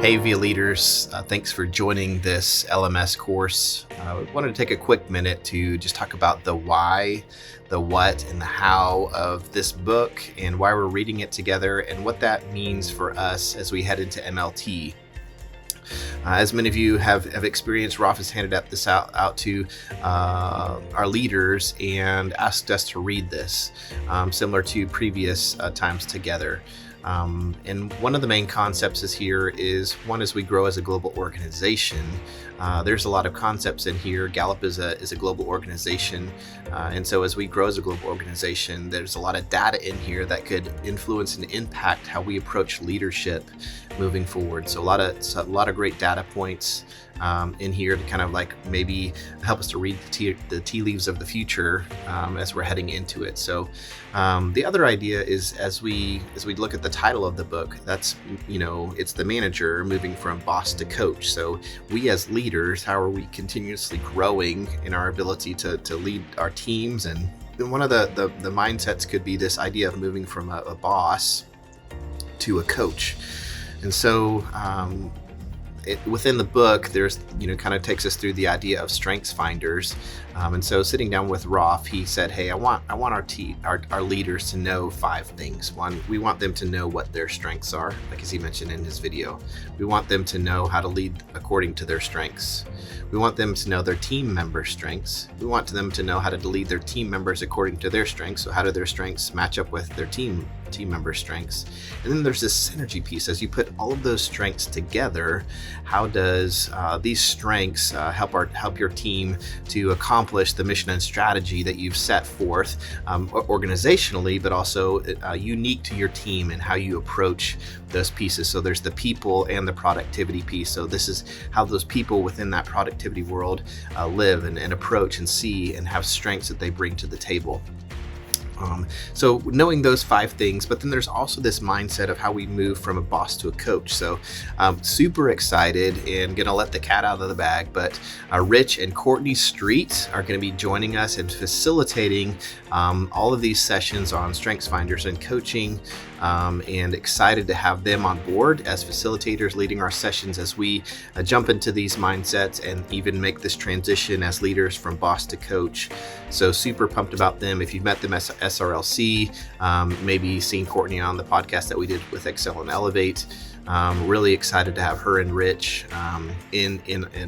Hey, VIA leaders, thanks for joining this LMS course. I wanted to take a quick minute to just talk about the why, the what, and the how of this book and why we're reading it together and what that means for us as we head into MLT. As many of you have experienced, Rolf has handed this out to our leaders and asked us to read this, similar to previous times together. And one of the main concepts is as we grow as a global organization. There's a lot of concepts in here. Gallup is a global organization, and so as we grow as a global organization, there's a lot of data in here that could influence and impact how we approach leadership moving forward. So a lot of great data points in here to kind of like maybe help us to read the tea leaves of the future as we're heading into it. So the other idea is as we look at the title of the book, that's, it's the manager moving from boss to coach. So we as leaders, how are we continuously growing in our ability to lead our teams? And one of the mindsets could be this idea of moving from a boss to a coach. And so within the book, there's, kind of takes us through the idea of strengths finders. And so sitting down with Rolf, he said, hey, I want our leaders to know 5 things. One, we want them to know what their strengths are, like as he mentioned in his video. We want them to know how to lead according to their strengths. We want them to know their team members' strengths. We want them to know how to lead their team members according to their strengths. So how do their strengths match up with their team members' strengths? And then there's this synergy piece. As you put all of those strengths together, how does these strengths help your team to accomplish the mission and strategy that you've set forth organizationally, but also unique to your team and how you approach those pieces? So there's the people and the productivity piece. So this is how those people within that productivity world live and approach and see and have strengths that they bring to the table. So knowing those 5 things, but then there's also this mindset of how we move from a boss to a coach. So super excited and gonna let the cat out of the bag, but Rich and Courtney Street are gonna be joining us and facilitating all of these sessions on strengths finders and coaching, and excited to have them on board as facilitators leading our sessions as we jump into these mindsets and even make this transition as leaders from boss to coach. So super pumped about them. If you've met them as SRLC, maybe seen Courtney on the podcast that we did with Excel and Elevate. Really excited to have her and Rich in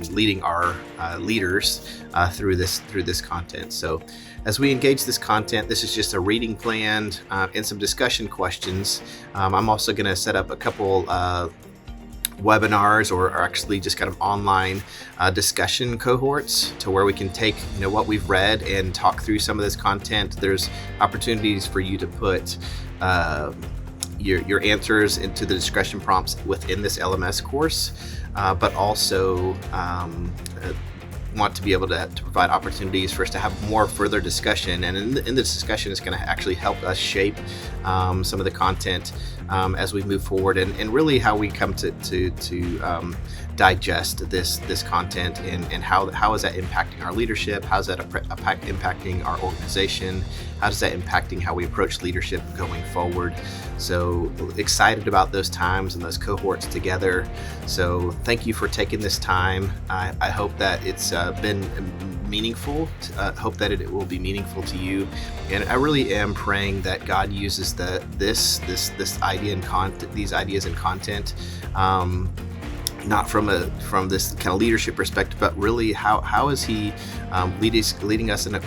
leading our leaders through this content. So as we engage this content, this is just a reading plan and some discussion questions. I'm also going to set up a couple webinars or actually just kind of online discussion cohorts to where we can take what we've read and talk through some of this content. There's opportunities for you to put your answers into the discussion prompts within this LMS course, but also want to be able to provide opportunities for us to have more further discussion. And in this discussion, it's going to actually help us shape some of the content as we move forward, and really how we come to digest this content and how is that impacting our leadership? How is that impacting our organization? How does that impacting how we approach leadership going forward? So excited about those times and those cohorts together. So thank you for taking this time. I hope that it's been meaningful. Hope that it will be meaningful to you. And I really am praying that God uses this idea and these ideas and content, not from this kind of leadership perspective, but really how is He leading us in a